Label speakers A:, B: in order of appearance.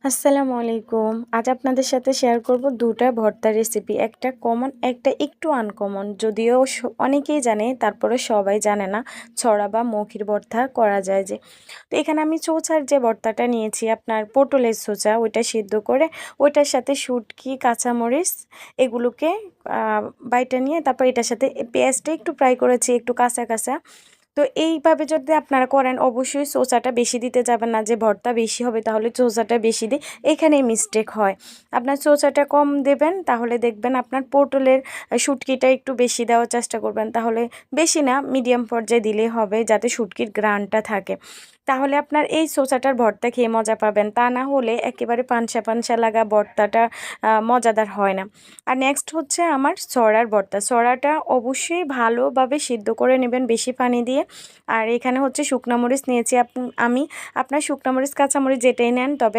A: আসসালামু আলাইকুম। আজ আপনাদের সাথে শেয়ার করব ২টা ভর্তার রেসিপি। একটা কমন, একটা একটু আনকমন। যদিও অনেকেই জানে, তারপরে সবাই জানে না ছড়া বা মৌখির ভর্তা করা যায় যে। তো এখানে আমি চোচার যে ভর্তাটা নিয়েছি, আপনার পটলের চোচা, ওইটা সিদ্ধ করে ওইটার সাথে শুটকি, কাঁচামরিচ এগুলোকে বাইটা নিয়ে তারপর এটার সাথে পেঁয়াজটা একটু ফ্রাই করেছি, একটু কাঁচা কাঁচা। তো এইভাবে যদি আপনারা করেন, অবশ্যই চোচাটা বেশি দিতে যাবেন না যে ভর্তা বেশি হবে তাহলে চোচাটা বেশি দিই, এখানেই মিস্টেক হয়। আপনার চোচাটা কম দেবেন, তাহলে দেখবেন আপনার পটলের শুটকিটা একটু বেশি দেওয়ার চেষ্টা করবেন, তাহলে বেশি না মিডিয়াম পর্যায়ে দিলেই হবে, যাতে শুটকির গ্রানটা থাকে। তাহলে আপনার এই চোচাটার ভর্তা খেয়ে মজা পাবেন। তা না হলে একেবারে পানসা পানসা লাগা ভর্তাটা মজাদার হয় না। আর নেক্সট হচ্ছে আমার ছড়ার ভর্তা। ছড়াটা অবশ্যই ভালোভাবে সিদ্ধ করে নেবেন বেশি পানি দিয়ে। আর এখানে হচ্ছে শুকনা মরিচ নিয়েছি আমি। আপনার শুকনা মরিচ, কাঁচা মরিচ যেটাই নেন, তবে